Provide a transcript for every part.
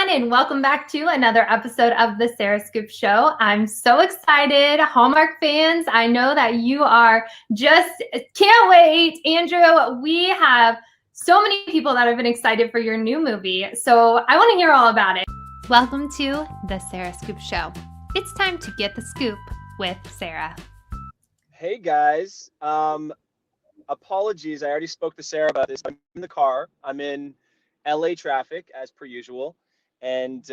everyone, and welcome back to another episode of the Sarah Scoop Show. I'm so excited. Hallmark fans, I know that you are just can't wait. Andrew, we have so many people that have been excited for your new movie, so I want to hear all about it. Welcome to the Sarah Scoop Show. It's time to get the scoop with Sarah. Hey guys, apologies. I already spoke to Sarah about this. I'm in the car. I'm in LA traffic as per usual, and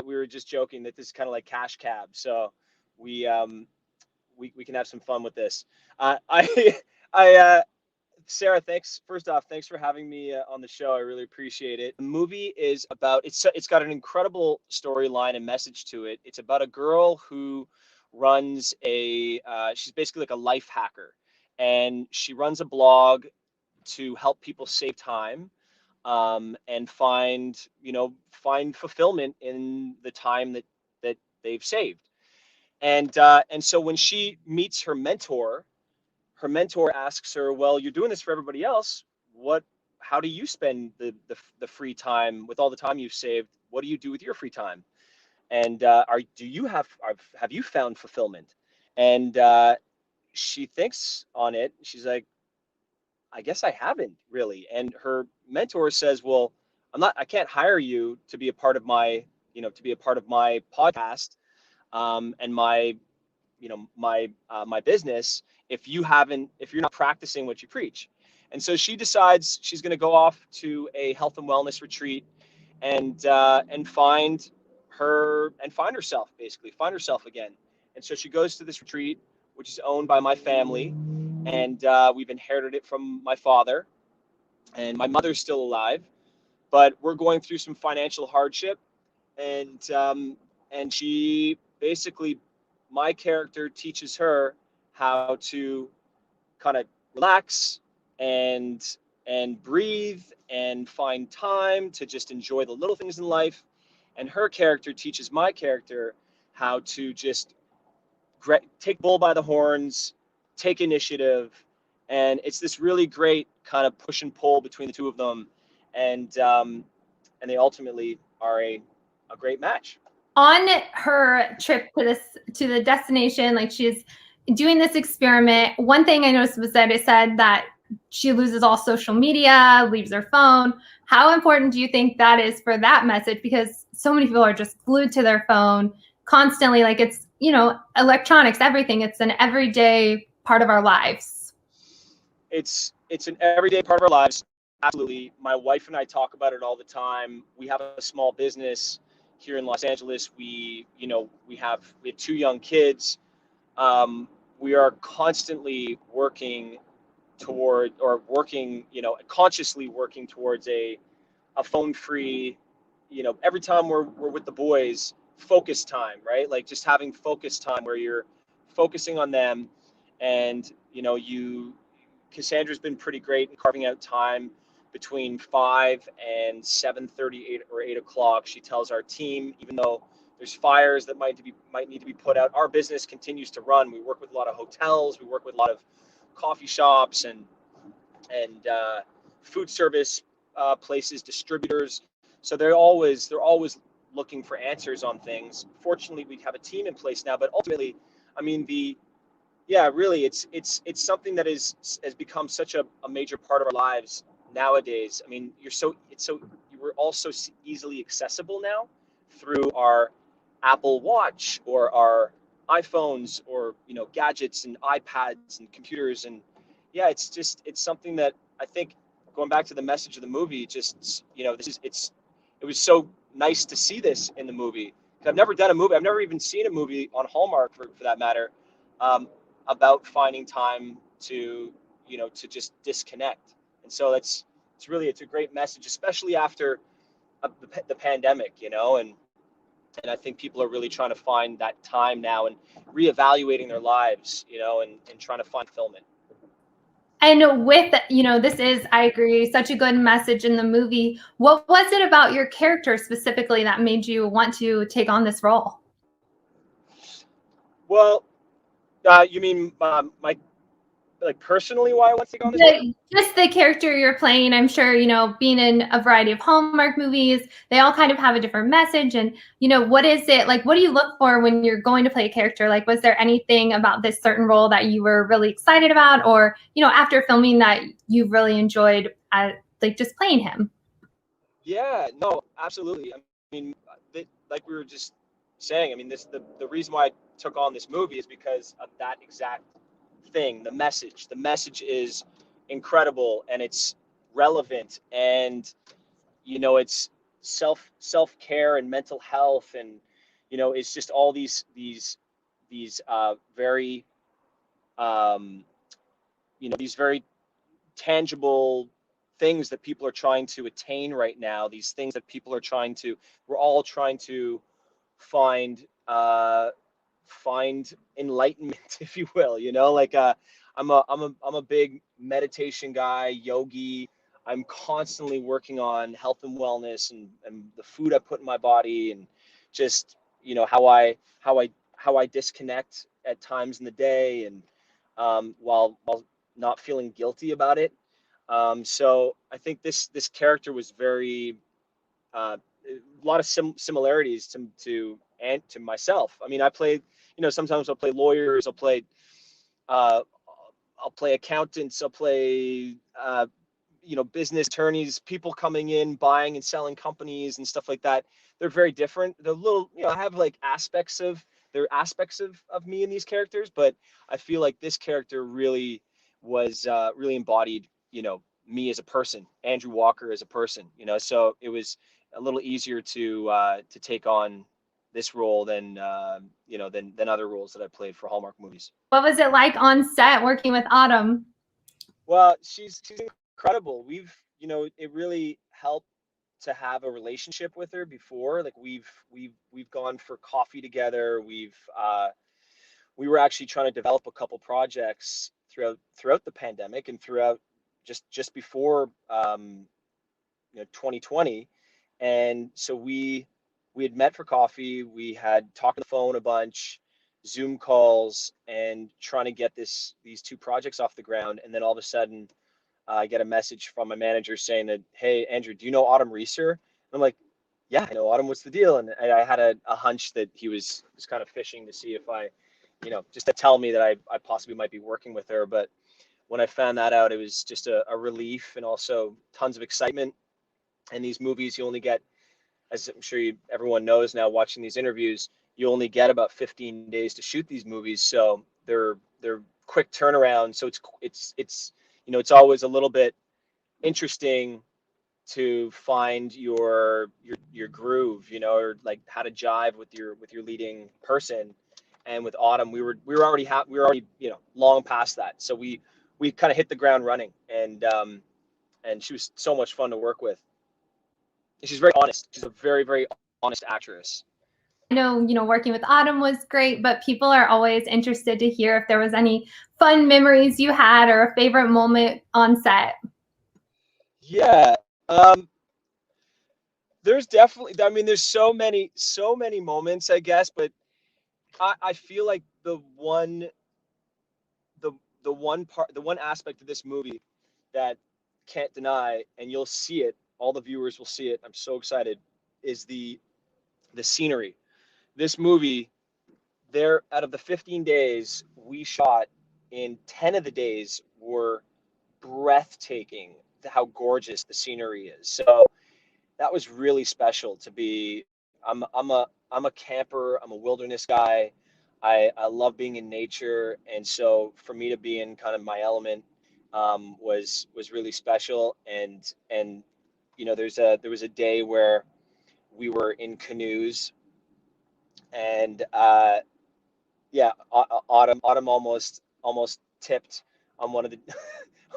we were just joking that this is kind of like Cash Cab, so we we can have some fun with this. I I Sarah, thanks. First off, thanks for having me on the show. I really appreciate it. The movie is about it's got an incredible storyline and message to it. It's about a girl who runs she's basically like a life hacker, and she runs a blog to help people save time, and find fulfillment in the time that they've saved. And so when she meets her mentor asks her, "Well, you're doing this for everybody else. How do you spend the free time with all the time you've saved? What do you do with your free time? And have you found fulfillment?" And she thinks on it. She's like, "I guess I haven't really." And her mentor says, "Well, I can't hire you to be a part of my podcast, and my business if you're not practicing what you preach." And so she decides she's going to go off to a health and wellness retreat, and find herself again. And so she goes to this retreat, which is owned by my family, and we've inherited it from my father, and my mother's still alive, but we're going through some financial hardship, and she basically, my character teaches her how to kind of relax and breathe and find time to just enjoy the little things in life. And her character teaches my character how to just take bull by the horns, take initiative. And it's this really great kind of push and pull between the two of them. And they ultimately are a great match. On her trip to the destination, like she's doing this experiment, one thing I noticed was that it said that she loses all social media, leaves her phone. How important do you think that is for that message? Because so many people are just glued to their phone constantly. Like it's, electronics, everything. It's an everyday part of our lives. It's an everyday part of our lives. Absolutely. My wife and I talk about it all the time. We have a small business here in Los Angeles. We have two young kids. We are constantly consciously working towards a phone-free, every time we're with the boys, focus time, right? Like just having focus time where you're focusing on them, and Cassandra's been pretty great in carving out time between 5 and 7:30, 8 or 8 o'clock. She tells our team, even though there's fires that might need to be put out, our business continues to run. We work with a lot of hotels, we work with a lot of coffee shops and food service places, distributors. So they're always looking for answers on things. Fortunately, we have a team in place now, but ultimately, I mean, really, it's something that has become such a major part of our lives nowadays. I mean, we're all so easily accessible now through our Apple Watch or our iPhones, or gadgets and iPads and computers. And yeah, it's something that I think, going back to the message of the movie, just it was so nice to see this in the movie. I've never done a movie. I've never even seen a movie on Hallmark, for that matter, about finding time to just disconnect. And so it's a great message, especially after the pandemic, and I think people are really trying to find that time now and reevaluating their lives, and trying to find fulfillment. And with, this is, I agree, such a good message in the movie. What was it about your character specifically that made you want to take on this role? Well, you mean my like personally why I want to take on this role? Just the character you're playing. I'm sure, being in a variety of Hallmark movies, they all kind of have a different message. And, what is it like? What do you look for when you're going to play a character? Like, was there anything about this certain role that you were really excited about, or, after filming that you really enjoyed, like just playing him? Yeah, no, absolutely. I mean, like we were just saying, I mean, the reason why I took on this movie is because of that exact thing, the message. The message is incredible and it's relevant, and it's self care and mental health, and it's just all these very these very tangible things that people are trying to attain right now, these things that people are trying to, we're all trying to find find enlightenment, if you will. Like I'm a big meditation guy, yogi. I'm constantly working on health and wellness, and the food I put in my body, and just how I disconnect at times in the day, and while not feeling guilty about it. So I think this character was very a lot of similarities to myself. I mean, I played, sometimes I'll play lawyers, uh, I'll play accountants, I'll play business attorneys, people coming in, buying and selling companies and stuff like that. They're very different. They're little, I have like aspects of me in these characters, but I feel like this character really was really embodied, me as a person, Andrew Walker as a person. So it was a little easier to take on this role than than other roles that I played for Hallmark movies. What was it like on set working with Autumn? Well, she's incredible. It really helped to have a relationship with her before. Like we've gone for coffee together. We were actually trying to develop a couple projects throughout the pandemic, and throughout just before 2020. And so we had met for coffee. We had talked on the phone a bunch, Zoom calls, and trying to get these two projects off the ground. And then all of a sudden, I get a message from my manager saying that, "Hey, Andrew, do you know Autumn Reese?" And I'm like, "Yeah, I know Autumn. What's the deal?" And I had a hunch that he was kind of fishing to see if I, just to tell me that I possibly might be working with her. But when I found that out, it was just a relief, and also tons of excitement. And these movies, you only get, as I'm sure everyone knows now watching these interviews, you only get about 15 days to shoot these movies. So they're quick turnaround. So it's always a little bit interesting to find your groove, or like how to jive with your leading person. And with Autumn, we were already long past that. So we kind of hit the ground running, and she was so much fun to work with. And she's very honest. She's a very, very honest actress. I know, working with Autumn was great, but people are always interested to hear if there was any fun memories you had or a favorite moment on set. Yeah. There's definitely, I mean, there's so many moments, I guess, but I feel like the the one aspect of this movie that can't deny, and you'll see it, all the viewers will see it. I'm so excited, is the scenery. This movie, there, out of the 15 days we shot, in 10 of the days were breathtaking, how gorgeous the scenery is. So that was really special to be. I'm a camper. I'm a wilderness guy. I love being in nature, and so for me to be in kind of my element was really special. And there was a day where we were in canoes, and yeah, Autumn almost tipped on one of the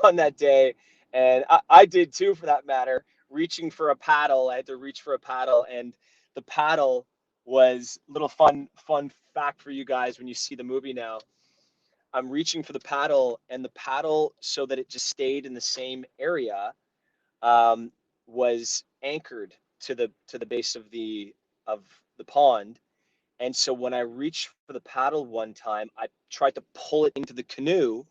on that day, and I did too, for that matter. Reaching for a paddle, I had to reach for a paddle, and the paddle was a little fun fact for you guys when you see the movie now. I'm reaching for the paddle, and the paddle, so that it just stayed in the same area, um, was anchored to the base of the pond. And so when I reached for the paddle one time, I tried to pull it into the canoe,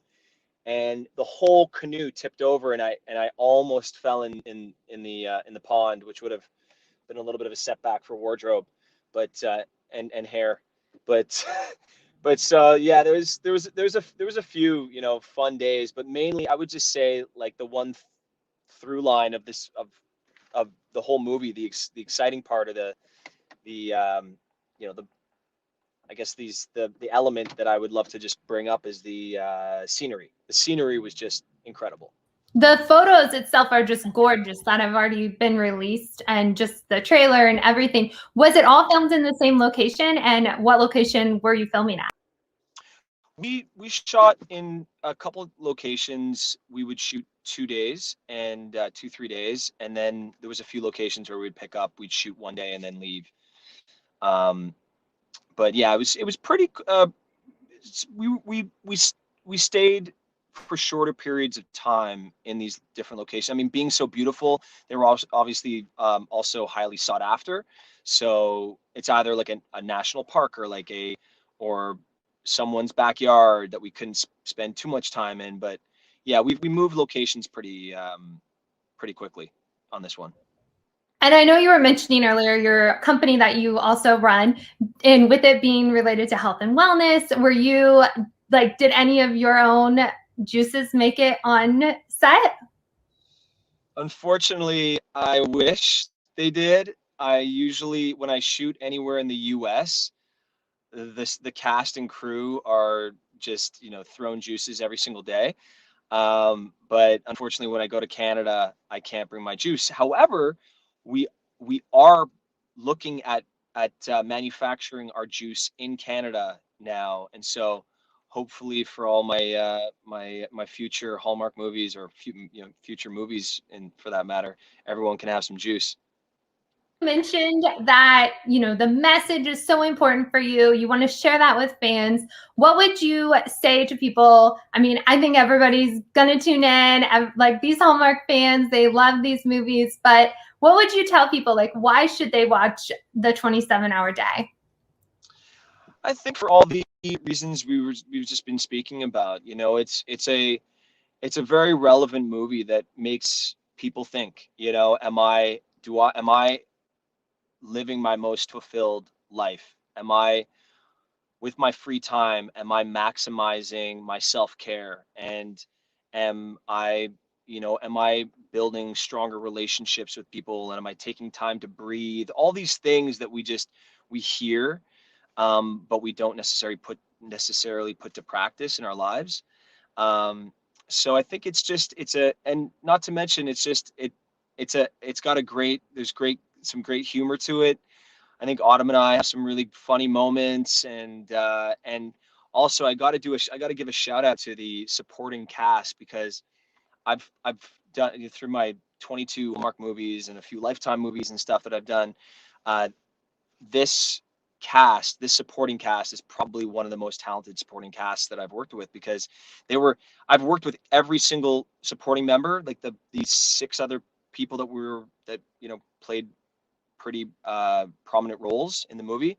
and the whole canoe tipped over, and I almost fell in the pond, which would have been a little bit of a setback for wardrobe, but and hair, but but so yeah, there was a few, you know, fun days, but mainly I would just say like the one through line of this of the whole movie, the exciting part of the you know, the I guess the element that I would love to just bring up is the scenery. The scenery was just incredible. The photos itself are just gorgeous that have already been released, and just the trailer and everything. Was it all filmed in the same location? And what location were you filming at? We shot in a couple locations. We would shoot 2 days and 2 3 days, and then there was a few locations where we'd pick up. We'd shoot one day and then leave. Um, but yeah, it was pretty. We stayed for shorter periods of time in these different locations. I mean, being so beautiful, they were obviously also highly sought after. So it's either like a national park or or someone's backyard that we couldn't spend too much time in. But yeah, we moved locations pretty quickly on this one. And I know you were mentioning earlier your company that you also run, and with it being related to health and wellness, were you like, did any of your own juices make it on set? Unfortunately, I wish they did. I usually, when I shoot anywhere in the US, the cast and crew are just, you know, throwing juices every single day. But unfortunately, when I go to Canada, I can't bring my juice. However, we we are looking at manufacturing our juice in Canada now, and so hopefully for all my my future Hallmark movies, or future movies, and for that matter, everyone can have some juice. Mentioned that, you know, the message is so important for you. You want to share that with fans. What would you say to people? I mean, I think everybody's gonna tune in. Like, these Hallmark fans, they love these movies, but what would you tell people? Like, why should they watch the 27-hour day? I think for all the reasons we've just been speaking about, you know, it's a very relevant movie that makes people think, you know, am I living my most fulfilled life? Am I, with my free time, am I maximizing my self-care? And am I, am I building stronger relationships with people? And am I taking time to breathe? All these things that we hear, but we don't necessarily put to practice in our lives. So I think and not to mention, it's got some great humor to it. I think Autumn and I have some really funny moments, and also I got to give a shout out to the supporting cast, because I've done, through my 22 Hallmark movies and a few Lifetime movies and stuff that I've done. Uh, this this supporting cast, is probably one of the most talented supporting casts that I've worked with, because I've worked with every single supporting member, like these six other people that played pretty prominent roles in the movie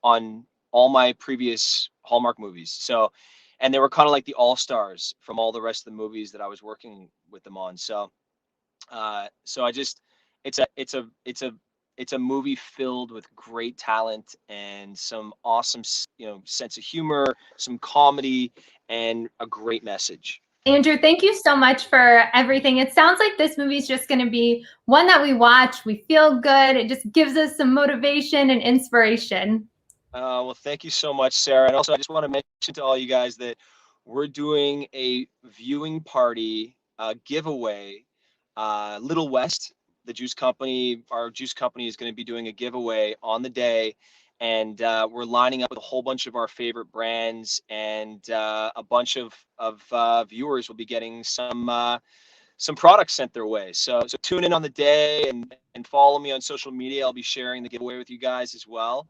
on all my previous Hallmark movies. So, and they were kind of like the all-stars from all the rest of the movies that I was working with them on. So, so I just, it's a movie filled with great talent and some awesome, sense of humor, some comedy, and a great message. Andrew, thank you so much for everything. It sounds like this movie is just going to be one that we watch, we feel good. It just gives us some motivation and inspiration. Well, thank you so much, Sarah. And also, I just want to mention to all you guys that we're doing a viewing party giveaway. Little West, our juice company, is going to be doing a giveaway on the day. And we're lining up with a whole bunch of our favorite brands, and a bunch of viewers will be getting some products sent their way. So tune in on the day, and follow me on social media. I'll be sharing the giveaway with you guys as well.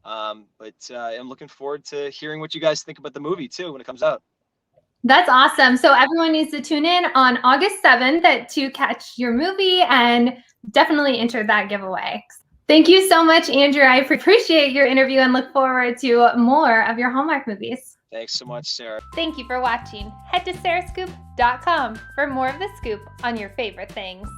But I'm looking forward to hearing what you guys think about the movie too when it comes out. That's awesome. So everyone needs to tune in on August 7th to catch your movie, and definitely enter that giveaway. Thank you so much, Andrew. I appreciate your interview and look forward to more of your Hallmark movies. Thanks so much, Sarah. Thank you for watching. Head to sarahscoop.com for more of the scoop on your favorite things.